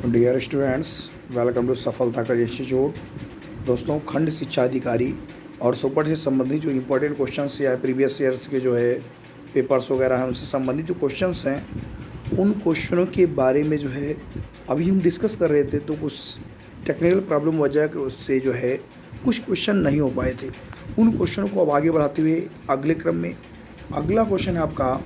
Dear students, welcome to सफलता का institute. दोस्तों, खंड शिक्षा अधिकारी और सुपर से संबंधित जो इम्पोर्टेंट क्वेश्चंस या प्रीवियस ईयर्स के जो है पेपर्स वगैरह हैं उनसे संबंधित जो क्वेश्चंस हैं उन क्वेश्चनों के बारे में जो है अभी हम डिस्कस कर रहे थे। तो कुछ टेक्निकल प्रॉब्लम वजह के उससे जो है कुछ क्वेश्चन नहीं हो पाए थे। उन क्वेश्चनों को अब आगे बढ़ाते हुए अगले क्रम में अगला क्वेश्चन है आपका,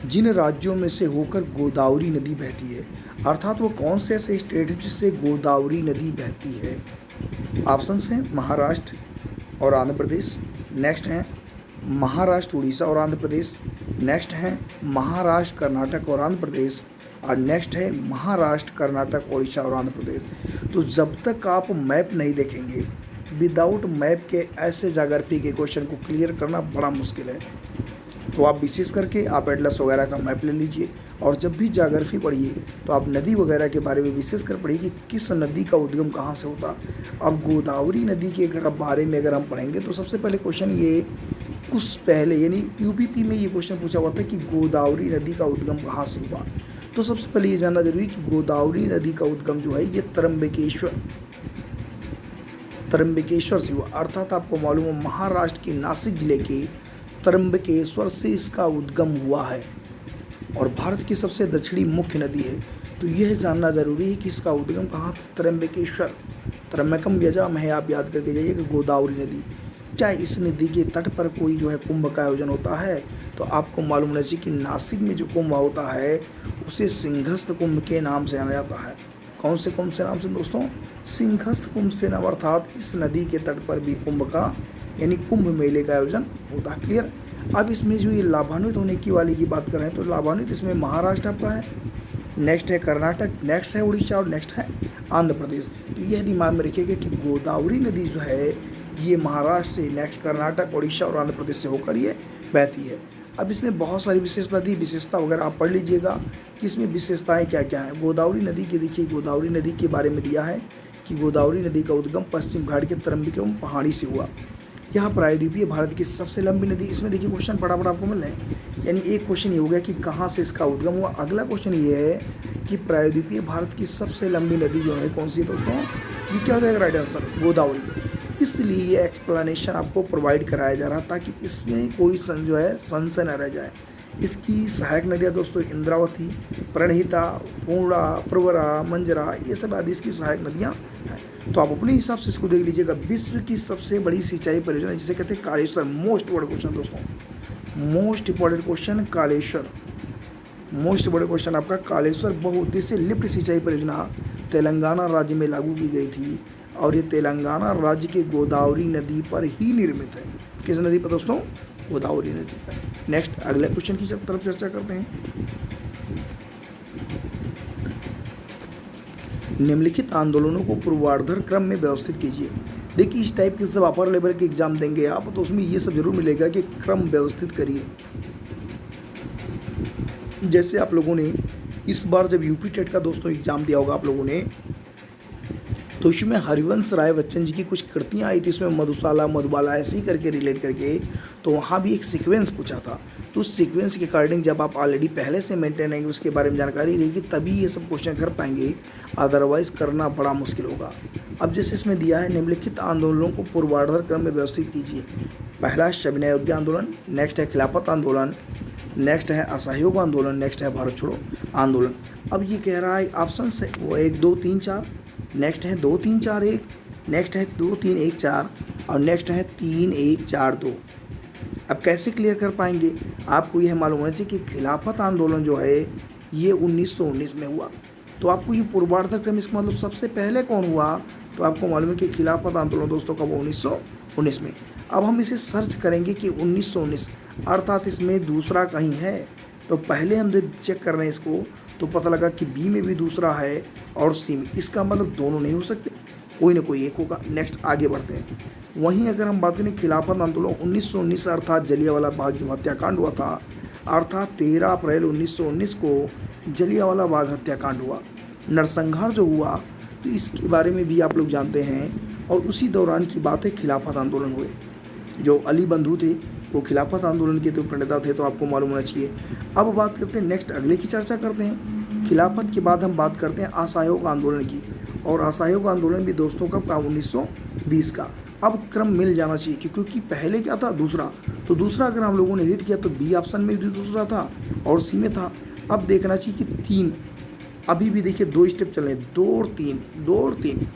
जिन राज्यों में से होकर गोदावरी नदी बहती है, अर्थात वो कौन से ऐसे स्टेट है जिससे गोदावरी नदी बहती है। ऑप्शंस हैं महाराष्ट्र और आंध्र प्रदेश, नेक्स्ट हैं महाराष्ट्र उड़ीसा और आंध्र प्रदेश, नेक्स्ट हैं महाराष्ट्र कर्नाटक और आंध्र प्रदेश, और नेक्स्ट है महाराष्ट्र कर्नाटक उड़ीसा और आंध्र प्रदेश। तो जब तक आप मैप नहीं देखेंगे, विदाउट मैप के ऐसे ज्योग्राफी के क्वेश्चन को क्लियर करना बड़ा मुश्किल है। तो आप विशेष करके आप एटलस वगैरह का मैप ले लीजिए और जब भी ज्योग्राफी पढ़िए तो आप नदी वगैरह के बारे में विशेष कर पढ़िए कि किस नदी का उद्गम कहाँ से होता। अब गोदावरी नदी के अगर बारे में अगर हम पढ़ेंगे तो सबसे पहले क्वेश्चन ये कुछ पहले यानी यूपीपी में ये क्वेश्चन पूछा हुआ था कि गोदावरी नदी का उद्गम कहाँ से हुआ। तो सबसे पहले ये जानना जरूरी कि गोदावरी नदी का उद्गम जो है ये त्र्यंबकेश्वर से हुआ। अर्थात आपको मालूम है महाराष्ट्र के नासिक जिले के त्र्यंबकेश्वर से इसका उद्गम हुआ है और भारत की सबसे दक्षिणी मुख्य नदी है। तो यह जानना जरूरी है कि इसका उद्गम कहाँ था, त्र्यंबकेश्वर। त्र्यंबकम यजामहे है, आप याद करके जाइए कि गोदावरी नदी। क्या इस नदी के तट पर कोई जो है कुंभ का आयोजन होता है? तो आपको मालूम होना चाहिए कि नासिक में जो कुंभ होता है उसे सिंहस्थ कुंभ के नाम से जाना जाता है। कौन से कुंभ से नाम से दोस्तों? सिंहस्थ कुंभ से नाम। अर्थात इस नदी के तट पर भी कुंभ का यानी कुंभ मेले का आयोजन होता है। क्लियर। अब इसमें जो ये लाभान्वित होने की वाली की बात कर रहे हैं तो लाभान्वित इसमें महाराष्ट्र आपका है, नेक्स्ट है कर्नाटक, नेक्स्ट है उड़ीसा और नेक्स्ट है आंध्र प्रदेश। तो यह दिमाग में रखिएगा कि गोदावरी नदी जो है ये महाराष्ट्र से, नेक्स्ट कर्नाटक, उड़ीसा और आंध्र प्रदेश से होकर ये बहती है। अब इसमें बहुत सारी विशेषता वगैरह आप पढ़ लीजिएगा कि इसमें विशेषताएँ क्या क्या हैं। गोदावरी नदी के देखिए, गोदावरी नदी के बारे में दिया है कि गोदावरी नदी का उद्गम पश्चिम घाट के त्र्यंबकम पहाड़ी से हुआ। यह प्रायद्वीपीय भारत की सबसे लंबी नदी। इसमें देखिए क्वेश्चन फटाफट आपको मिल रहे हैं, यानी एक क्वेश्चन ये हो गया कि कहाँ से इसका उद्गम हुआ। अगला क्वेश्चन ये है कि प्रायद्वीपीय भारत की सबसे लंबी नदी जो है कौन सी है दोस्तों? ये क्या हो जाएगा राइट आंसर? गोदावरी। इसलिए ये एक्सप्लेनेशन आपको प्रोवाइड कराया जा रहा ताकि इसमें कोई जो है संशय न रह जाए। इसकी सहायक नदियाँ दोस्तों इंद्रावती, प्रणहिता, पूर्णा, प्रवरा, मंजरा, ये सब आदि इसकी सहायक नदियाँ हैं। तो आप अपने हिसाब से इसको देख लीजिएगा। विश्व की सबसे बड़ी सिंचाई परियोजना जिसे कहते हैं कालेश्वर। मोस्ट बड़ा क्वेश्चन दोस्तों, most important question Kaleshwar. Most बड़े क्वेश्चन आपका कालेश्वर बहुउद्देशीय लिफ्ट सिंचाई परियोजना तेलंगाना राज्य में लागू की गई थी और ये तेलंगाना राज्य के गोदावरी नदी पर ही निर्मित है। किस नदी पर दोस्तों? गोदावरी नदी पर। नेक्स्ट अगले क्वेश्चन की तरफ चर्चा करते हैं। निम्नलिखित आंदोलनों को पूर्वार्धर क्रम में व्यवस्थित कीजिए। देखिए इस टाइप के सब अपर लेवल के एग्जाम देंगे आप तो उसमें ये सब जरूर मिलेगा कि क्रम व्यवस्थित करिए। जैसे आप लोगों ने इस बार जब यूपी टेट का दोस्तों एग्जाम दिया होगा आप लोगों ने, तो इसमें हरिवंश राय बच्चन जी की कुछ कृतियाँ आई थी, इसमें मधुशाला, मधुबाला ऐसे ही करके रिलेट करके, तो वहाँ भी एक सीक्वेंस पूछा था। तो उस सीक्वेंस के अकॉर्डिंग जब आप ऑलरेडी पहले से मेंटेन रहेंगे, उसके बारे में जानकारी रहेगी, तभी ये सब क्वेश्चन कर पाएंगे, अदरवाइज करना बड़ा मुश्किल होगा। अब जैसे इसमें दिया है निम्नलिखित आंदोलनों को पूर्वार्धर क्रम में व्यवस्थित कीजिए। पहला सविनय अवज्ञा आंदोलन, नेक्स्ट है खिलाफत आंदोलन, नेक्स्ट है असहयोग आंदोलन, नेक्स्ट है भारत छोड़ो आंदोलन। अब ये कह रहा है ऑप्शन से वो 1 2 3 4, नेक्स्ट है 2 3 4 1, नेक्स्ट है 2 3 1 4 और नेक्स्ट है 3 1 4 2। अब कैसे क्लियर कर पाएंगे? आपको यह मालूम होना चाहिए कि खिलाफत आंदोलन जो है ये 1919 में हुआ। तो आपको ये पूर्वार्धर क्रम, इसका मतलब सबसे पहले कौन हुआ? तो आपको मालूम है कि खिलाफत आंदोलन दोस्तों का वो 1919 में। अब हम इसे सर्च करेंगे कि 1919 अर्थात इसमें दूसरा कहीं है। तो पहले हम जब चेक कर रहे हैं इसको तो पता लगा कि बी में भी दूसरा है और सी में। इसका मतलब दोनों नहीं हो सकते, कोई ना कोई एक होगा। नेक्स्ट आगे बढ़ते हैं। वहीं अगर हम बात करें खिलाफत आंदोलन 1919 अर्थात जलियांवाला बाग जो हत्याकांड हुआ था, अर्थात 13 अप्रैल 1919 को जलियांवाला बाग हत्याकांड हुआ, नरसंहार जो हुआ, तो इसके बारे में भी आप लोग जानते हैं। और उसी दौरान की बात है खिलाफत आंदोलन हुए। जो अली बंधु थे वो खिलाफत आंदोलन के तो प्रणेता थे, तो आपको मालूम होना चाहिए। अब बात करते हैं नेक्स्ट अगले की चर्चा करते हैं। खिलाफत के बाद हम बात करते हैं असहयोग आंदोलन की, और असहयोग आंदोलन भी दोस्तों कब का, 1920 का। अब क्रम मिल जाना चाहिए क्योंकि पहले क्या था, दूसरा, तो दूसरा अगर हम लोगों ने हिट किया तो बी ऑप्शन में भी दूसरा था और सी में था। अब देखना चाहिए कि 3, अभी भी देखिए 2 स्टेप चल रहे हैं, 2 और 3, 2 और 3,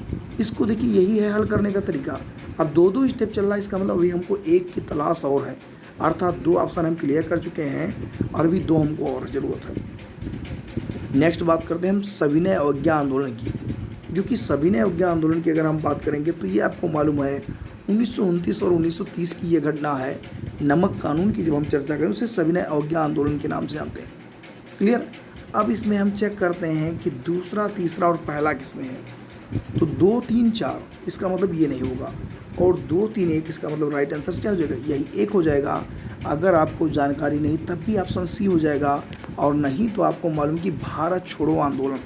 इसको देखिए यही है हल करने का तरीका। अब 2-2 स्टेप चल रहा है, इसका मतलब अभी हमको एक की तलाश और है, अर्थात 2 ऑप्शन हम क्लियर कर चुके हैं और अभी 2 हमको और ज़रूरत है। नेक्स्ट बात करते हैं हम सविनय अवज्ञा आंदोलन की, जो कि सविनय अवज्ञा आंदोलन की अगर हम बात करेंगे तो ये आपको मालूम है 1929 और 1930 की ये घटना है। नमक कानून की जब हम चर्चा करें उसे सविनय अवज्ञा आंदोलन के नाम से जानते हैं। क्लियर। अब इसमें हम चेक करते हैं कि दूसरा, तीसरा और पहला किसमें है, तो 2, 3, 4 इसका मतलब ये नहीं होगा, और 2, 3, 1 इसका मतलब राइट आंसर क्या हो जाएगा, यही 1 हो जाएगा। अगर आपको जानकारी नहीं तब भी ऑप्शन सी हो जाएगा, और नहीं तो आपको मालूम कि भारत छोड़ो आंदोलन,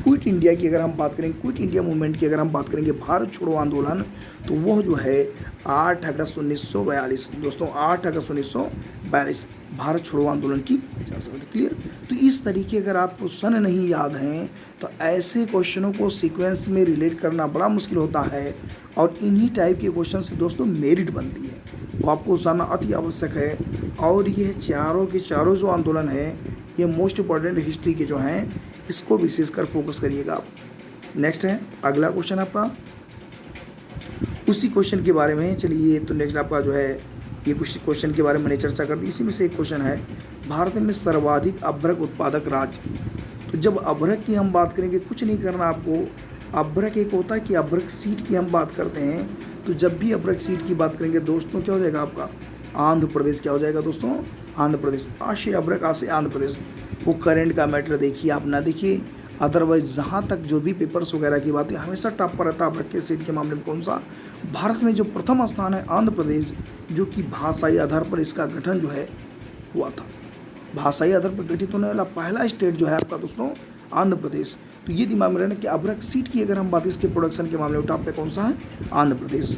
क्विट इंडिया की अगर हम बात करेंगे, क्विट इंडिया मूवमेंट की अगर हम बात करेंगे, भारत छोड़ो आंदोलन, तो वह जो है 8 अगस्त 1942 दोस्तों, 8 अगस्त 1942 भारत छोड़ो आंदोलन की। क्लियर। तो इस तरीके अगर आपको सन नहीं याद हैं तो ऐसे क्वेश्चनों को सीक्वेंस में रिलेट करना बड़ा मुश्किल होता है, और इन्हीं टाइप के क्वेश्चन से दोस्तों मेरिट बनती है, वो आपको जानना अति आवश्यक है। और ये चारों के चारों जो आंदोलन है ये मोस्ट इम्पॉर्टेंट हिस्ट्री के जो हैं, इसको विशेषकर फोकस करिएगा आप। नेक्स्ट है अगला क्वेश्चन आपका, उसी क्वेश्चन के बारे में। चलिए, तो नेक्स्ट आपका जो है ये कुछ क्वेश्चन के बारे में मैंने चर्चा कर दी, इसी में से एक क्वेश्चन है, भारत में सर्वाधिक अभ्रक उत्पादक राज्य। तो जब अभ्रक की हम बात करेंगे, कुछ नहीं करना आपको, अभ्रक एक होता है कि अभ्रक सीट की हम बात करते हैं, तो जब भी अभ्रक सीट की बात करेंगे दोस्तों क्या हो जाएगा आपका, आंध्र प्रदेश। क्या हो जाएगा दोस्तों, आंध्र प्रदेश। आशे अभ्रक, आशे आंध्र प्रदेश। वो करेंट का मैटर देखिए आप ना देखिए, अदरवाइज जहाँ तक जो भी पेपर्स वगैरह की बात है हमेशा टॉप पर रहता है अभ्रक के सीट के मामले में कौन सा, भारत में जो प्रथम स्थान है आंध्र प्रदेश, जो कि भाषाई आधार पर इसका गठन जो है हुआ था, भाषाई आधार पर गठित होने वाला पहला स्टेट जो है आपका दोस्तों आंध्र प्रदेश। तो ये दिमाग में रहना कि अभ्रक सीट की अगर हम बात इसके प्रोडक्शन के मामले में टॉप पे कौन सा है, आंध्र प्रदेश।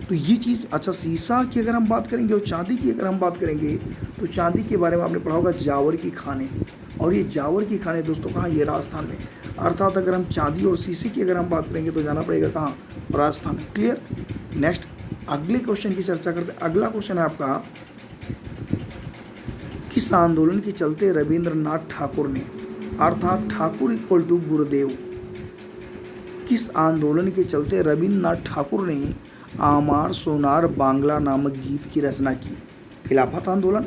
तो ये चीज़। अच्छा, सीसा की अगर हम बात करेंगे और चांदी की अगर हम बात करेंगे, तो चांदी के बारे में आपने पढ़ा होगा जावर की खाने, और ये जावर की खाने दोस्तों कहाँ, ये राजस्थान में। अर्थात अगर हम चांदी और शीशे की अगर हम बात करेंगे तो जाना पड़ेगा कहाँ, राजस्थान में। क्लियर। नेक्स्ट अगले क्वेश्चन की चर्चा करते हैं। अगला क्वेश्चन है आपका, किस आंदोलन के चलते रविंद्रनाथ ठाकुर ने, अर्थात ठाकुर इक्वल टू गुरुदेव, किस आंदोलन के चलते रविंद्रनाथ ठाकुर ने आमार सोनार बांग्ला नामक गीत की रचना की, खिलाफत आंदोलन,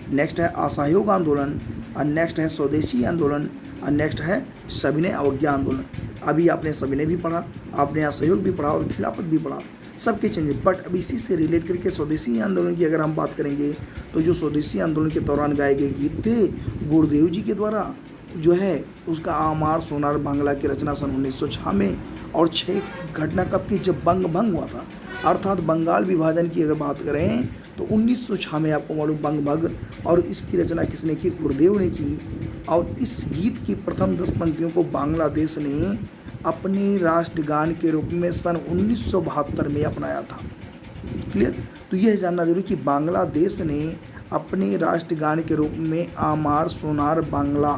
नेक्स्ट है असहयोग आंदोलन, और नेक्स्ट है स्वदेशी आंदोलन, और नेक्स्ट है सविनय अवज्ञा आंदोलन। अभी आपने सविनय भी पढ़ा, आपने असहयोग भी पढ़ा और खिलाफत भी पढ़ा, सबके चेंजेस। बट अब इसी से रिलेट करके स्वदेशी आंदोलन की अगर हम बात करेंगे, तो जो स्वदेशी आंदोलन के दौरान गाए गए गीत थे गुरुदेव जी के द्वारा, जो है उसका आमार सोनार बांग्ला की रचना सन 1906 में, और 6 घटना कब की, जब बंग भंग हुआ था, अर्थात बंगाल विभाजन की अगर बात करें तो 1906 में आपको मालूम बंग भंग, और इसकी रचना किसने की, गुरुदेव ने की। और इस गीत की प्रथम 10 पंक्तियों को बांग्लादेश ने अपने राष्ट्रगान के रूप में सन 1972 में अपनाया था। क्लियर। तो यह जानना जरूरी कि बांग्लादेश ने अपने राष्ट्रगान के रूप में आमार सोनार बांग्ला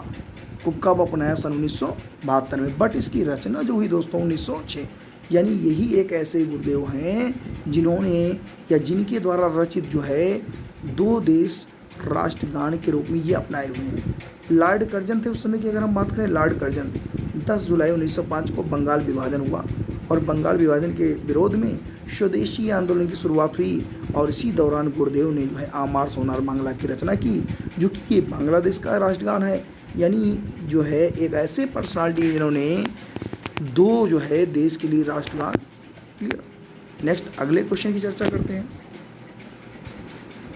को कब अपनाया, सन 1972 में। बट इसकी रचना जो हुई दोस्तों 1906, यानी यही एक ऐसे गुरुदेव हैं जिन्होंने या जिनके द्वारा रचित जो है 2 देश राष्ट्रगान के रूप में ये अपनाए हुए हैं। लॉर्ड कर्जन थे उस समय की अगर हम बात करें, लॉर्ड कर्जन 10 जुलाई 1905 को बंगाल विभाजन हुआ, और बंगाल विभाजन के विरोध में स्वदेशी आंदोलन की शुरुआत हुई, और इसी दौरान गुरुदेव ने जो है आमार सोनार बांग्ला की रचना की, जो कि ये बांग्लादेश का राष्ट्रगान है। यानी जो है एक ऐसे पर्सनालिटी जिन्होंने 2 जो है देश के लिए राष्ट्रगान। क्लियर। नेक्स्ट अगले क्वेश्चन की चर्चा करते हैं,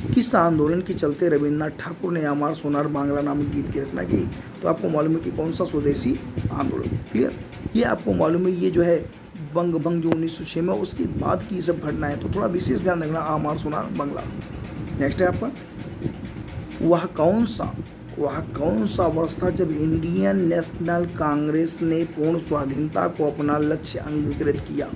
किस आंदोलन के चलते रविंद्रनाथ ठाकुर ने आमार सोनार बांग्ला नामक गीत की रचना की, तो आपको मालूम है कि कौन सा, स्वदेशी आंदोलन। क्लियर। ये आपको मालूम है, ये जो है बंग भंग जो 1906 में, उसके बाद की सब घटनाएं, तो थोड़ा विशेष ध्यान रखना, आमार सोनार बांग्ला। नेक्स्ट है आपका, वह कौन सा वर्ष था जब इंडियन नेशनल कांग्रेस ने पूर्ण स्वाधीनता को अपना लक्ष्य अंगीकृत किया।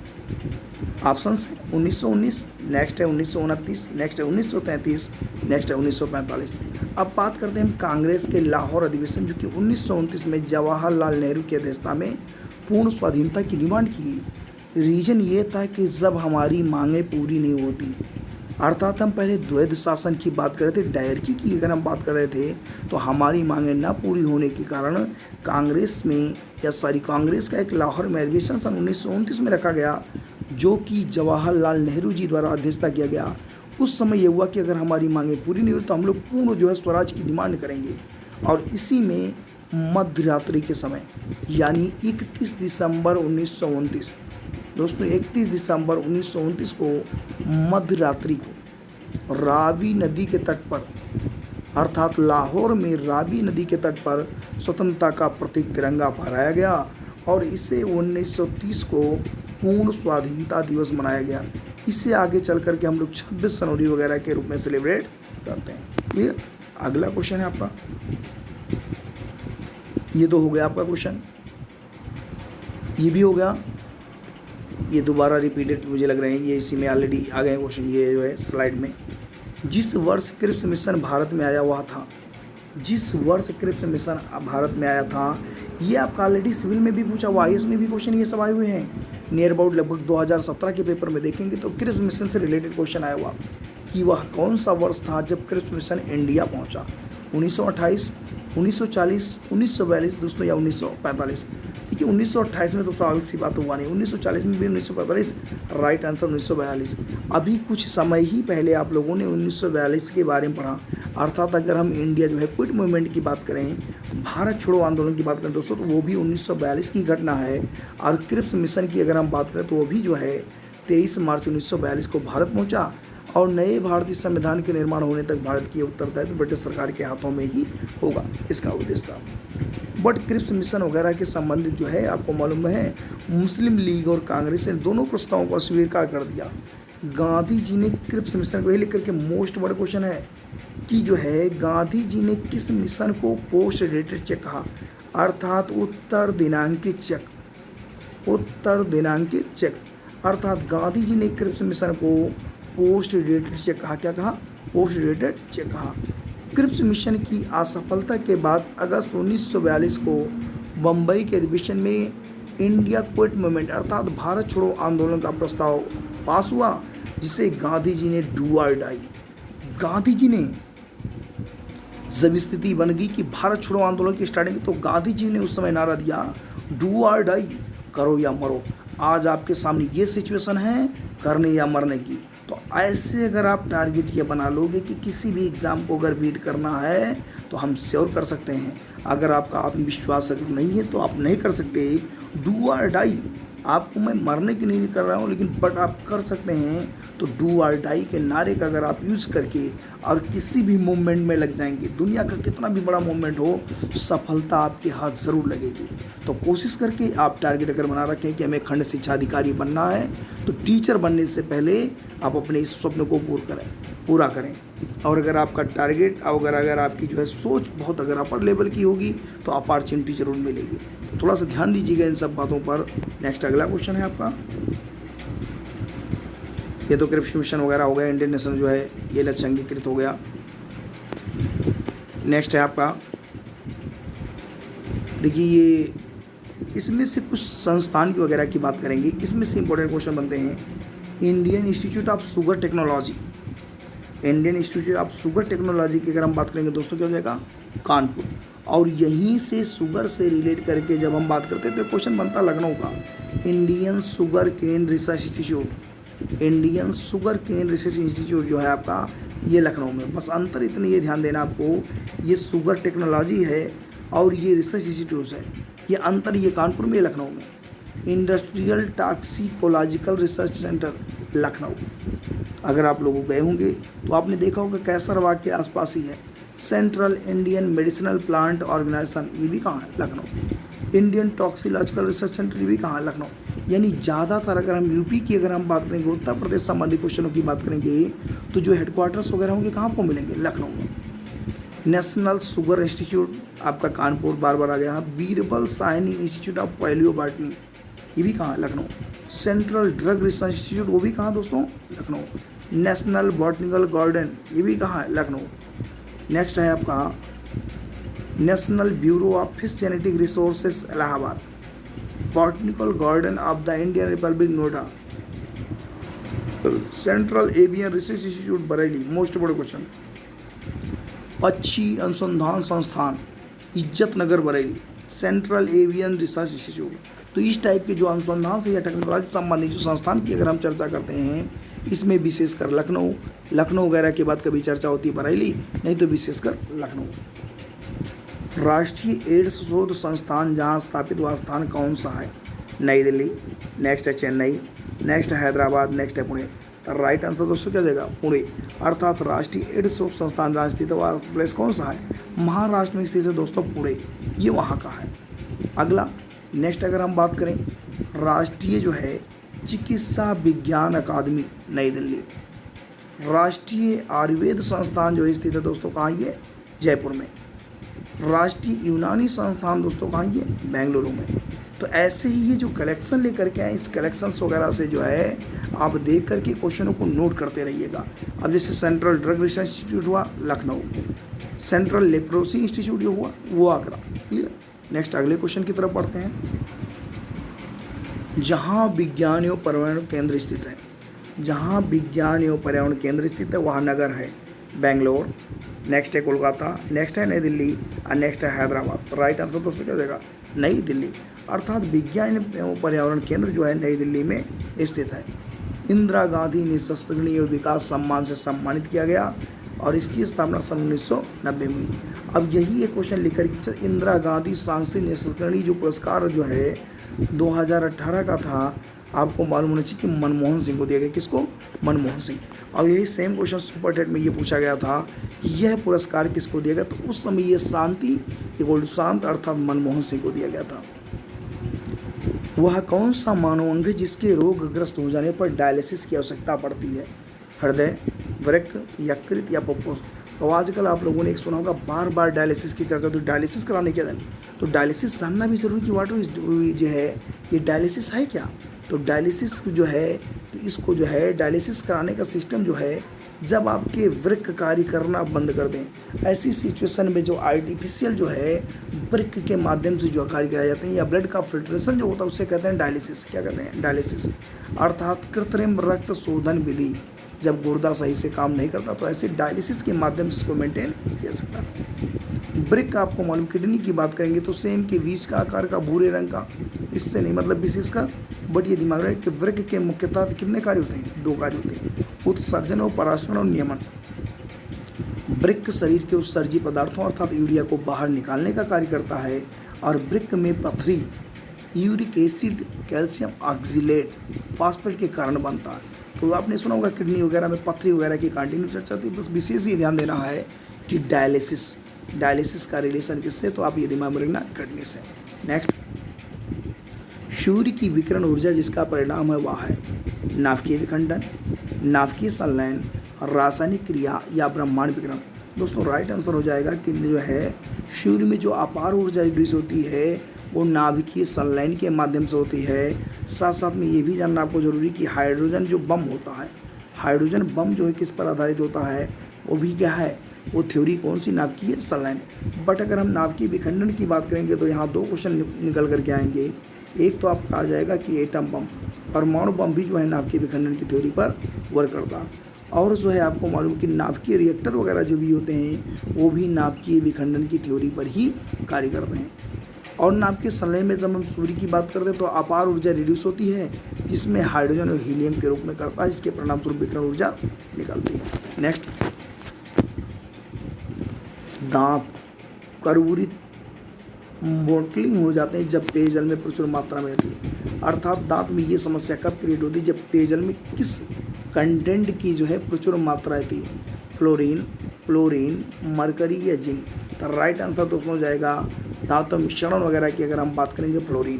ऑप्शंस है 1919, नेक्स्ट है 1929, नेक्स्ट है 1933, नेक्स्ट है 1945। अब बात करते हैं हम कांग्रेस के लाहौर अधिवेशन, जो कि 1929 में जवाहरलाल नेहरू की अध्यक्षता में पूर्ण स्वाधीनता की डिमांड की गई। रीजन ये था कि जब हमारी मांगें पूरी नहीं होती, अर्थात हम पहले द्वैध शासन की बात कर रहे थे, डायरकी की अगर हम बात कर रहे थे, तो हमारी मांगें ना पूरी होने के कारण कांग्रेस का एक लाहौर में अधिवेशन सन 1929 में रखा गया, जो कि जवाहरलाल नेहरू जी द्वारा अध्यक्षता किया गया। उस समय यह हुआ कि अगर हमारी मांगें पूरी नहीं हुई तो हम लोग पूर्ण जो है स्वराज की डिमांड करेंगे। और इसी में मध्य रात्रि के समय यानी 31 दिसंबर 1929, दोस्तों 31 दिसंबर 1929 को मध्य रात्रि को रावी नदी के तट पर, अर्थात लाहौर में रावी नदी के तट पर स्वतंत्रता का प्रतीक तिरंगा फहराया गया और इसे 1930 को पूर्ण स्वाधीनता दिवस मनाया गया। इससे आगे चल कर के हम लोग 26 जनवरी वगैरह के रूप में सेलिब्रेट करते हैं। क्लियर। अगला क्वेश्चन है आपका, ये तो हो गया आपका क्वेश्चन, ये भी हो गया, ये दोबारा रिपीटेड मुझे लग रहे हैं, ये इसी में ऑलरेडी आ गए क्वेश्चन। ये जो है स्लाइड में, जिस वर्ष क्रिप्स मिशन भारत में आया हुआ था, जिस वर्ष क्रिप्स मिशन भारत में आया था, ये आपका ऑलरेडी सिविल में भी पूछा हुआ, IAS में भी क्वेश्चन ये सब आए हुए हैं। नियर अबाउट लगभग 2017 के पेपर में देखेंगे तो क्रिप्स मिशन से रिलेटेड क्वेश्चन आया हुआ कि वह कौन सा वर्ष था जब क्रिप्स मिशन इंडिया पहुंचा। 1928, 1940, 1942 दोस्तों, या 1945। देखिए 1928 में तो स्वाभाविक सी बात हुआ नहीं, 1940 में भी, 1945 राइट आंसर 1942। अभी कुछ समय ही पहले आप लोगों ने 1942 के बारे में पढ़ा, अर्थात अगर हम इंडिया जो है क्विट मूवमेंट की बात करें, भारत छोड़ो आंदोलन की बात करें दोस्तों, तो वो भी 1942 की घटना है। और क्रिप्स मिशन की अगर हम बात करें तो वो भी जो है 23 मार्च 1942 को भारत पहुँचा और नए भारतीय संविधान के निर्माण होने तक भारत की उत्तरदायित्व ब्रिटिश सरकार के हाथों में ही होगा, इसका उद्देश्य था। बट क्रिप्स मिशन वगैरह के संबंधित जो है आपको मालूम है, मुस्लिम लीग और कांग्रेस ने दोनों प्रस्तावों को अस्वीकार कर दिया। गांधी जी ने क्रिप्स मिशन को, ये लिख करके मोस्ट बड़ा क्वेश्चन है कि जो है गांधी जी ने किस मिशन को पोस्ट डेटेड चेक कहा, अर्थात उत्तर दिनांकित चेक, उत्तर दिनांकित चेक, अर्थात गांधी जी ने क्रिप्स मिशन को पोस्ट डेटेड चेक कहा। क्या कहा? पोस्ट डेटेड चेक कहा। क्रिप्स मिशन की असफलता के बाद अगस्त 1942 को बम्बई के अधिवेशन में इंडिया क्विट मूवमेंट अर्थात भारत छोड़ो आंदोलन का प्रस्ताव पास हुआ, जिसे गांधी जी ने डू और डाई, गांधी जी ने जब स्थिति बन गई कि भारत छोड़ो आंदोलन की स्टार्टिंग, तो गांधी जी ने उस समय नारा दिया डू और डाई, करो या मरो। आज आपके सामने ये सिचुएशन है करने या मरने की। तो ऐसे अगर आप टारगेट ये बना लोगे कि किसी भी एग्ज़ाम को अगर बीट करना है तो हम श्योर कर सकते हैं। अगर आपका आत्मविश्वास अगर नहीं है तो आप नहीं कर सकते। डू और डाई, आपको मैं मरने की नहीं कर रहा हूँ, लेकिन बट आप कर सकते हैं। तो डू और डाई के नारे का अगर आप यूज़ करके और किसी भी मूवमेंट में लग जाएंगे, दुनिया का कितना भी बड़ा मूवमेंट हो, सफलता आपके हाथ ज़रूर लगेगी। तो कोशिश करके आप टारगेट अगर बना रखें कि हमें खंड शिक्षा अधिकारी बनना है, तो टीचर बनने से पहले आप अपने इस स्वप्न को पूरा करें। और अगर आपका टारगेट अगर आपकी जो है सोच बहुत अगर अपर लेवल की होगी तो अपॉर्चुनिटी जरूर मिलेगी। थोड़ा सा ध्यान दीजिएगा इन सब बातों पर। नेक्स्ट अगला क्वेश्चन है आपका, ये तो क्रिप्स मिशन वगैरह हो गया, इंडियन नेशनल जो है ये लक्ष्य अंगीकृत हो गया। नेक्स्ट है आपका, देखिए ये इसमें से कुछ संस्थान की वगैरह की बात करेंगे। इसमें से इंपॉर्टेंट क्वेश्चन बनते हैं। Indian institute of sugar technology, Indian institute of sugar technology की अगर हम बात करेंगे दोस्तों, क्या हो जाएगा? कानपुर। और यहीं से शुगर से रिलेट करके जब हम बात करते हैं तो क्वेश्चन बनता लखनऊ का, Indian sugar cane research institute, Indian sugar cane research institute जो है आपका ये लखनऊ में। बस अंतर इतने ये ध्यान देना आपको, ये शुगर टेक्नोलॉजी है और ये रिसर्च इंस्टीट्यूट है, ये अंतर ये कानपुर में, लखनऊ में। Industrial toxicological research centre Lucknow, अगर आप लोग गए होंगे तो आपने देखा होगा कैसरबाग के आसपास ही है। Central Indian medicinal plant organisation, ये भी कहाँ है? Lucknow. Indian toxicological research centre, ये भी कहाँ है? लखनऊ। यानी ज़्यादातर अगर हम यूपी की अगर हम बात करेंगे, उत्तर प्रदेश संबंधी क्वेश्चनों की बात करेंगे, तो जो हेडक्वार्टर्स वगैरह होंगे कहाँ को मिलेंगे? लखनऊ में। नेशनल शुगर इंस्टीट्यूट आपका कानपुर बार बार आ गया। Birbal Sahni institute of palaeobotany, ये भी कहाँ है? Lucknow. Central drug research institute, वो भी कहाँ दोस्तों? लखनऊ। नेशनल बॉटनिकल गार्डन, ये भी कहाँ है? लखनऊ। नेक्स्ट है आपका national bureau of fish genetic resources, Allahabad. Botanical garden of the Indian republic, Noida. Central avian research institute, Bareilly. Most बड़ा क्वेश्चन। पक्षी अनुसंधान संस्थान, Izzat Nagar, Bareilly. Central avian research institute. तो इस टाइप के जो अनुसंधान से या टेक्नोलॉजी संबंधित जो संस्थान की अगर हम चर्चा करते हैं, इसमें विशेषकर लखनऊ वगैरह के बाद कभी चर्चा होती है बरेली, नहीं तो विशेषकर लखनऊ। राष्ट्रीय एड्स शोध संस्थान जहाँ स्थापित वह स्थान कौन सा है? नई दिल्ली। नेक्स्ट है चेन्नई। नेक्स्ट है हैदराबाद। नेक्स्ट है पुणे। तो राइट आंसर दोस्तों क्या जाएगा? पुणे। अर्थात राष्ट्रीय एड्स शोध संस्थान जहाँ स्थित है वह प्लेस कौन सा है? महाराष्ट्र में स्थित है दोस्तों, पुणे, ये वहाँ का है। अगला नेक्स्ट अगर हम बात करें, राष्ट्रीय जो है चिकित्सा विज्ञान अकादमी, नई दिल्ली। राष्ट्रीय आयुर्वेद संस्थान जो स्थित है दोस्तों कहाँ? ये जयपुर में। राष्ट्रीय यूनानी संस्थान दोस्तों कहाँ? ये बेंगलुरु में। तो ऐसे ही ये जो कलेक्शन लेकर के आए, इस कलेक्शंस वगैरह से जो है आप देख करके क्वेश्चनों को नोट करते रहिएगा। अब जैसे सेंट्रल ड्रग रिसर्च इंस्टीट्यूट हुआ लखनऊ, सेंट्रल लेप्रोसी इंस्टीट्यूट जो हुआ वो आगरा। क्लियर। नेक्स्ट अगले क्वेश्चन की तरफ बढ़ते हैं। जहाँ विज्ञान एवं पर्यावरण केंद्र स्थित है, जहाँ विज्ञान एवं पर्यावरण केंद्र स्थित है वहाँ नगर है बेंगलोर। नेक्स्ट है कोलकाता। नेक्स्ट है नई दिल्ली और नेक्स्ट है हैदराबाद। तो राइट आंसर दोस्तों क्या हो जाएगा? नई दिल्ली। अर्थात विज्ञान एवं पर्यावरण केंद्र जो है नई दिल्ली में स्थित है। इंदिरा गांधी निःशस्त्रग्रहणी एवं विकास सम्मान से सम्मानित किया गया और इसकी स्थापना सन 1990 में हुई। अब यही एक क्वेश्चन लिख कर इंदिरा गांधी सांस्कृतिक निःशस्त्रग्रहणी जो पुरस्कार जो है 2018 का था, आपको मालूम होना चाहिए कि मनमोहन सिंह को दिया गया। किसको? मनमोहन सिंह। और यही सेम क्वेश्चन सुपर टेट में ये पूछा गया था कि यह पुरस्कार किसको दिया गया, तो उस समय ये शांत अर्थात मनमोहन सिंह को दिया गया था। वह कौन सा मानव अंग है जिसके रोगग्रस्त हो जाने पर डायलिसिस की आवश्यकता पड़ती है? हृदय, वृक्क, यकृत या फुफ्फुस। तो आजकल आप लोगों ने एक सुना होगा बार बार डायलिसिस की चर्चा, तो डायलिसिस कराने के दिन तो डायलिसिस जानना भी जरूरी कि वाटर जो है ये डायलिसिस है क्या। तो डायलिसिस जो है, तो इसको जो है डायलिसिस कराने का सिस्टम जो है, जब आपके वृक्क कार्य करना बंद कर दें, ऐसी सिचुएशन में जो आर्टिफिशियल जो है वृक्क के माध्यम से जो कार्य कराए जाते हैं या ब्लड का फिल्ट्रेशन जो होता है उसे कहते हैं डायलिसिस। क्या कहते हैं? डायलिसिस। अर्थात कृत्रिम रक्त शोधन विधि। जब गुर्दा सही से काम नहीं करता तो ऐसे डायलिसिस के माध्यम से इसको मेंटेन किया सकता है। वृक्क आपको मालूम, किडनी की बात करेंगे तो सेम के बीज का आकार का भूरे रंग का, इससे नहीं मतलब विशेषकर, बट ये दिमाग रहे कि वृक्क के मुख्यतः कितने कार्य होते हैं? 2 कार्य होते हैं, उत्सर्जन और पराशरण और नियमन। वृक्क शरीर के उत्सर्जी पदार्थों अर्थात यूरिया को बाहर निकालने का कार्य करता है और वृक्क में पथरी uric acid, calcium oxalate, phosphate के कारण बनता है। तो आपने सुना होगा किडनी वगैरह में पथरी वगैरह की कंटिन्यू चर्चा थी। बस विशेष ये ध्यान देना है कि डायलिसिस का रिलेशन किससे, तो आप ये दिमाग में रखना, किडनी से। नेक्स्ट, सूर्य की विकिरण ऊर्जा जिसका परिणाम है वह है नाभिकीय विखंडन, नाभिकीय संलयन, रासायनिक क्रिया या ब्रह्मांड विकिरण। दोस्तों राइट आंसर हो जाएगा कि जो है सूर्य में जो अपार ऊर्जा रिलीज होती है वो नाभिकीय संलयन के माध्यम से होती है। साथ साथ में ये भी जानना आपको जरूरी कि हाइड्रोजन जो बम होता है, हाइड्रोजन बम जो है किस पर आधारित होता है, वो भी क्या है, वो थ्योरी कौन सी? नाभिकीय संलयन। बट अगर हम नाभिकीय विखंडन की बात करेंगे तो यहाँ 2 क्वेश्चन निकल करके आएंगे। एक तो आपका आ जाएगा कि एटम बम, परमाणु बम भी जो है नाभिकीय विखंडन की थ्योरी पर वर्क करता है। और जो है आपको मालूम कि नाभिकीय रिएक्टर वगैरह जो भी होते हैं वो भी नाभिकीय विखंडन की थ्योरी पर ही कार्य करते हैं। और नाभिकीय संलयन में जब हम सूर्य की बात करते हैं तो अपार ऊर्जा रिड्यूस होती है जिसमें हाइड्रोजन और हीलियम के रूप में करता है, जिसके परिणाम स्वरूप विकिरण ऊर्जा निकलती है। नेक्स्ट, दांत कर्बूरित मोटलिंग हो जाते हैं जब पेयजल में प्रचुर मात्रा में रहती है। अर्थात दांत में ये समस्या कब क्रिएट होती है? जब पेयजल में किस कंटेंट की जो है प्रचुर मात्रा रहती है? फ्लोरीन, क्लोरीन, मरकरी या जिंक। तो राइट आंसर दोस्तों हो जाएगा दांतों मिश्रण वगैरह की अगर हम बात करेंगे फ्लोरीन।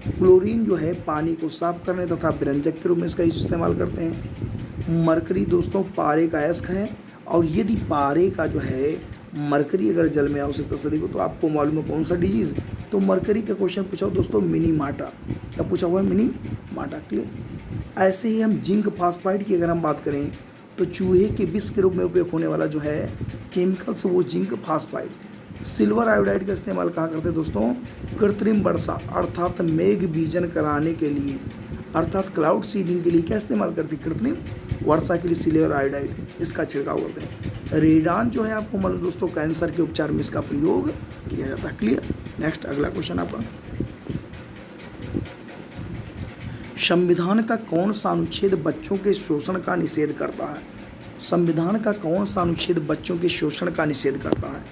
क्लोरीन जो है पानी को साफ करने तथा व्यंजक के रूप में इसका इस्तेमाल करते हैं। मरकरी दोस्तों पारे का अयस्क है, और यदि पारे का जो है मरकरी अगर जल में आवश्यकता से देखो तो आपको मालूम है कौन सा डिजीज़, तो तो मरकरी का क्वेश्चन पूछा दोस्तों मिनी माटा, क्या पूछा हुआ है मिनी माटा, क्लियर। ऐसे ही हम जिंक फास्फाइड की अगर हम बात करें तो चूहे के विष के रूप में उपयोग होने वाला जो है केमिकल्स वो जिंक फास्फाइड। सिल्वर आयोडाइड का इस्तेमाल कहाँ करते हैं दोस्तों, कृत्रिम वर्षा अर्थात मेघ बीजन कराने के लिए, अर्थात क्लाउड सीडिंग के लिए क्या इस्तेमाल करते हैं, कृत्रिम वर्षा के लिए सिल्वर आयोडाइड इसका छिड़काव करते हैं। रेडान जो है आपको मालूम दोस्तों कैंसर के उपचार में इसका प्रयोग किया जाता है, क्लियर। नेक्स्ट अगला क्वेश्चन आपका, संविधान का कौन सा अनुच्छेद बच्चों के शोषण का निषेध करता है, संविधान का कौन सा अनुच्छेद बच्चों के शोषण का निषेध करता है,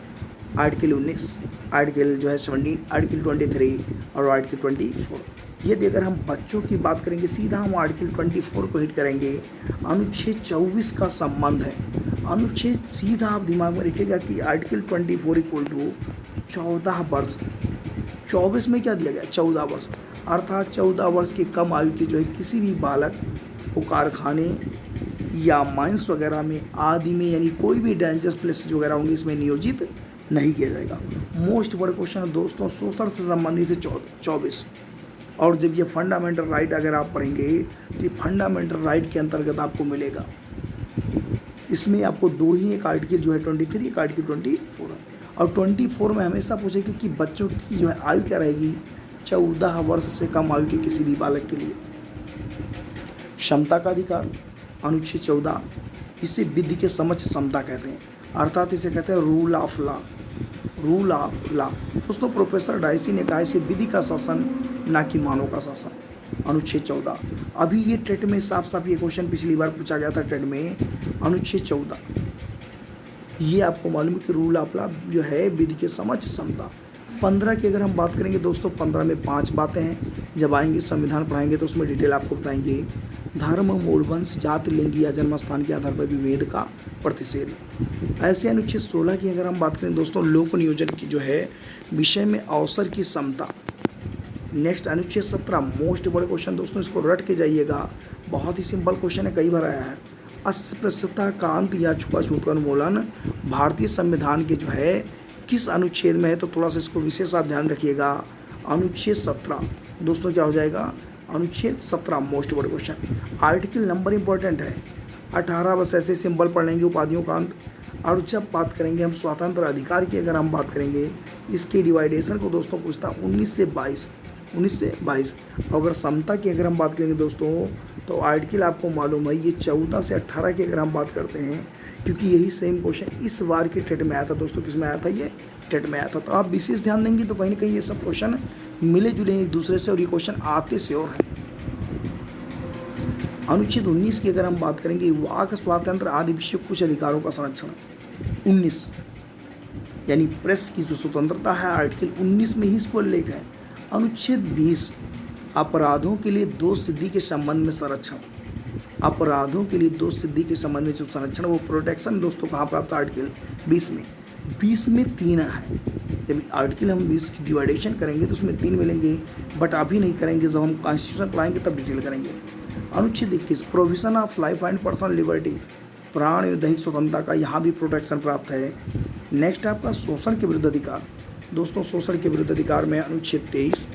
आर्टिकल 19, आर्टिकल जो है 17, आर्टिकल 23 और आर्टिकल 24। यदि अगर हम बच्चों की बात करेंगे सीधा हम आर्टिकल 24 को हिट करेंगे। अनुच्छेद 24 का संबंध है, अनुच्छेद सीधा आप दिमाग में रखिएगा कि आर्टिकल 24 इक्वल टू 14 वर्ष, 24 में क्या दिया गया 14 वर्ष, अर्थात 14 वर्ष के कम आयु के जो है किसी भी बालक को कारखाने या माइंस वगैरह में आदि में यानी कोई भी डेंजरस प्लेसेस वगैरह होंगे इसमें नियोजित नहीं किया जाएगा। मोस्ट बड़ा क्वेश्चन है दोस्तों शोषण से संबंधित है 24। और जब ये फंडामेंटल राइट अगर आप पढ़ेंगे तो ये फंडामेंटल राइट के अंतर्गत आपको मिलेगा। इसमें आपको दो ही, एक आर्टिकल जो है 23, एक आर्टिकल 24 है। और 24 में हमेशा पूछेगी कि बच्चों की जो है आयु क्या रहेगी, 14 वर्ष से कम आयु के किसी भी बालक के लिए। क्षमता का अधिकार अनुच्छेद 14, इसे विधि के समक्ष समता कहते हैं, अर्थात इसे कहते हैं rule of law, rule of law. दोस्तों प्रोफेसर डाइसी ने कहा इसे विधि का शासन ना कि मानव का शासन, अनुच्छेद 14। अभी ये टेट में साफ साफ ये क्वेश्चन पिछली बार पूछा गया था टेट में, अनुच्छेद 14 ये आपको मालूम है कि रूल ऑफ लॉ जो है विधि के समक्ष समता। 15 की अगर हम बात करेंगे दोस्तों 15 में 5 बातें हैं, जब आएंगे संविधान पढ़ाएंगे तो उसमें डिटेल आपको बताएंगे। धर्म, मूल वंश, जाति, लिंग या जन्म स्थान के आधार पर विभेद का प्रतिषेध। ऐसे अनुच्छेद 16 की अगर हम बात करें दोस्तों लोक नियोजन की जो है विषय में अवसर की समता। नेक्स्ट अनुच्छेद 17 मोस्ट बड़े क्वेश्चन दोस्तों, इसको रट के जाइएगा, बहुत ही सिंपल क्वेश्चन है, कई बार आया है। अस्पृश्यता का अंत या छुआछूत का उन्मूलन भारतीय संविधान के जो है किस अनुच्छेद में है, तो थोड़ा सा इसको विशेष आप ध्यान रखिएगा। अनुच्छेद 17 दोस्तों क्या हो जाएगा, अनुच्छेद 17 मोस्ट बड़े क्वेश्चन। आर्टिकल नंबर इंपॉर्टेंट है 18, बस ऐसे सिंपल पढ़ लेंगे उपाधियों का अंत। और जब बात करेंगे हम स्वतंत्र अधिकार की अगर हम बात करेंगे इसके डिवाइडेशन को दोस्तों पूछता 19 से 22। अगर समता की अगर हम बात करेंगे दोस्तों तो आर्टिकल आपको मालूम है ये 14 से 18 की अगर हम बात करते हैं, क्योंकि यही सेम क्वेश्चन इस बार के टेट में आया था दोस्तों, किस में आया था, ये टेट में आया था। तो आप विशेष ध्यान देंगे तो कहीं ना कहीं ये सब क्वेश्चन मिले जुले एक दूसरे से और ये क्वेश्चन आते से और हैं। अनुच्छेद 19 की अगर हम बात करेंगे वाक स्वातंत्र आदि विषय कुछ अधिकारों का संरक्षण, 19 यानी प्रेस की जो स्वतंत्रता है आर्टिकल 19 में ही इसको उल्लेख है। अनुच्छेद 20 अपराधों के लिए दोष सिद्धि के संबंध में संरक्षण, अपराधों के लिए दोष सिद्धि के संबंध में जो संरक्षण वो प्रोटेक्शन दोस्तों कहाँ प्राप्त है, आर्टिकल 20 में 3 है। जब आर्टिकल हम 20 की डिवाइडेशन करेंगे तो उसमें 3 मिलेंगे, बट अभी नहीं करेंगे, जब हम कॉन्स्टिट्यूशन पढ़ाएंगे तब डिटेल करेंगे। अनुच्छेद 21 provision of life and personal liberty, प्राण एवं दैहिक स्वतंत्रता का यहाँ भी प्रोटेक्शन प्राप्त है। नेक्स्ट आपका शोषण के विरुद्ध अधिकार दोस्तों, शोषण के विरुद्ध अधिकार में अनुच्छेद 23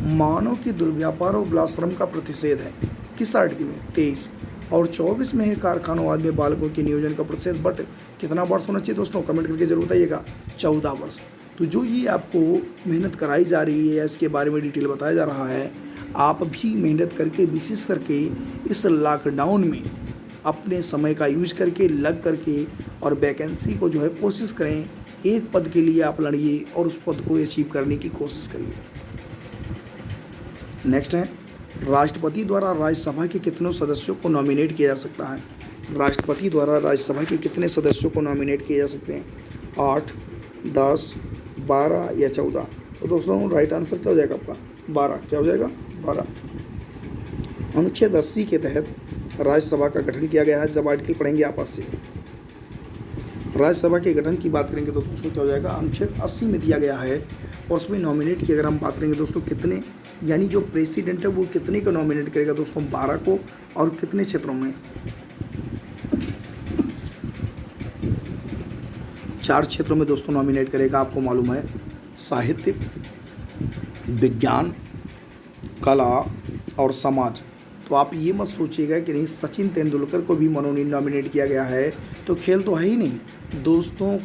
मानव के दुर्व्यापार और बलात्श्रम का प्रतिषेध है, किस आर्टिकल में 23। और 24 में है कारखानों आदि में बालकों के नियोजन का प्रतिषेध, बट कितना वर्ष होना चाहिए दोस्तों, कमेंट करके जरूर बताइएगा, 14 वर्ष। तो जो ये आपको मेहनत कराई जा रही है इसके बारे में डिटेल बताया जा रहा है, आप भी मेहनत करके विशेष करके इस लॉकडाउन में अपने समय का यूज करके लग करके और वैकेंसी को जो है कोशिश करें, एक पद के लिए आप लड़िए और उस पद को अचीव करने की कोशिश करिए। नेक्स्ट है राष्ट्रपति द्वारा राज्यसभा के कितने सदस्यों को नॉमिनेट किया जा सकता है, राष्ट्रपति द्वारा राज्यसभा के कितने सदस्यों को नॉमिनेट किए जा सकते हैं, 8, 10, 12 या 14। तो दोस्तों राइट आंसर क्या हो जाएगा आपका 12, क्या हो जाएगा 12। अनुच्छेद 80 के तहत राज्यसभा का गठन किया गया है, जब आर्टिकल पढ़ेंगे आप 80 राज्यसभा के गठन की बात करेंगे तो दोस्तों क्या हो जाएगा, अनुच्छेद 80 में दिया गया है। और उसमें नॉमिनेट की अगर हम बात करेंगे दोस्तों कितने, यानी जो प्रेसिडेंट है वो कितने को नॉमिनेट करेगा दोस्तों, 12 को, और कितने क्षेत्रों में, 4 क्षेत्रों में दोस्तों नॉमिनेट करेगा। आपको मालूम है साहित्य, विज्ञान, कला और समाज। तो आप ये मत सोचिएगा कि नहीं सचिन तेंदुलकर को भी नॉमिनेट किया गया है तो खेल तो है ही नहीं दोस्तों।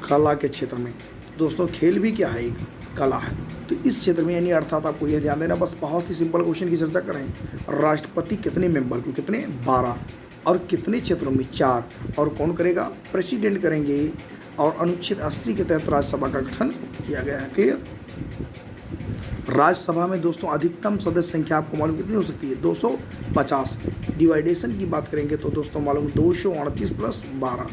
कला के क्षेत्र में दोस्तों खेल भी क्या है, एक कला है। तो इस क्षेत्र में यानी अर्थात आपको यह ध्यान देना, बस बहुत ही सिंपल क्वेश्चन की चर्चा करें। राष्ट्रपति कितने मेंबर को, कितने 12, और कितने क्षेत्रों में 4, और कौन करेगा, प्रेसिडेंट करेंगे। और अनुच्छेद 80 के तहत राज्यसभा का गठन किया गया है। क्लियर। राज्यसभा में दोस्तों अधिकतम सदस्य संख्या आपको मालूम कितनी हो सकती है, 250। डिवाइडेशन की बात करेंगे तो दोस्तों मालूम 238 प्लस 12,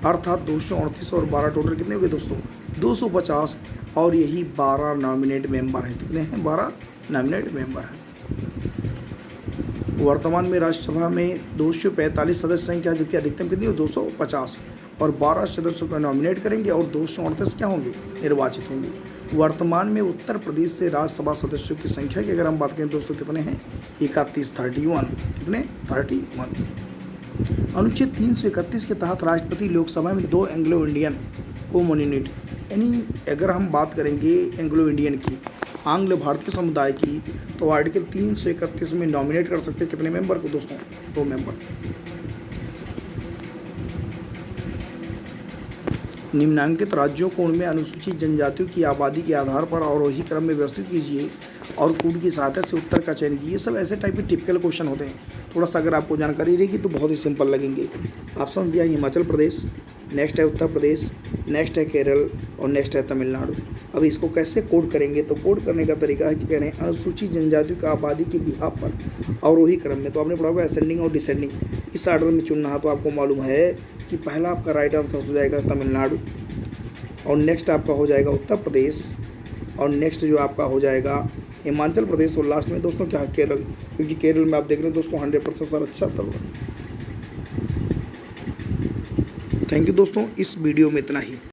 अर्थात 238 और 12 टोटल कितने हो गए दोस्तों, 250। और यही 12 नॉमिनेट मेंबर हैं। कितने हैं, 12 नॉमिनेट मेंबर हैं। वर्तमान में राज्यसभा में 245 सदस्य संख्या, जबकि अधिकतम कितनी हो, 250। और 12 सदस्यों को नॉमिनेट करेंगे और 238 क्या होंगे, निर्वाचित होंगे। वर्तमान में उत्तर प्रदेश से राज्यसभा सदस्यों की संख्या की अगर हम बात करें दोस्तों कितने हैं, 31, कितने 31। अनुच्छेद 331 के तहत राष्ट्रपति लोकसभा में 2 एंग्लो इंडियन को नॉमिनेट, यानी अगर हम बात करेंगे एंग्लो इंडियन की, आंग्ल भारतीय समुदाय की, तो आर्टिकल 331 में नॉमिनेट कर सकते हैं कितने मेंबर को दोस्तों, 2 मेंबर। निम्नांकित राज्यों को उनमें अनुसूचित जनजातियों की आबादी के आधार पर अवरोही क्रम में व्यवस्थित कीजिए और कोड की सहायता से उत्तर का चयन कीजिए। ये सब ऐसे टाइप के टिपिकल क्वेश्चन होते हैं। थोड़ा सा अगर आपको जानकारी रहेगी तो बहुत ही सिंपल लगेंगे। आप समझ दिया, हिमाचल प्रदेश, नेक्स्ट है उत्तर प्रदेश, नेक्स्ट है केरल और नेक्स्ट है तमिलनाडु। अब इसको कैसे कोड करेंगे, तो कोड करने का तरीका है कि कह रहे हैं अनुसूचित जनजातियों का आबादी के बिहाफ पर अवरोही क्रम में, तो आपने पढ़ा होगा असेंडिंग और डिसेंडिंग, इस आर्डर में चुनना है। तो आपको मालूम है कि पहला आपका राइट आंसर हो जाएगा तमिलनाडु, और नेक्स्ट आपका हो जाएगा उत्तर प्रदेश, और नेक्स्ट जो आपका हो जाएगा हिमाचल प्रदेश, और लास्ट में दोस्तों क्या है, केरल, क्योंकि केरल में आप देख रहे हैं दोस्तों 100% सर अच्छा चल रहा है। थैंक यू दोस्तों, इस वीडियो में इतना ही।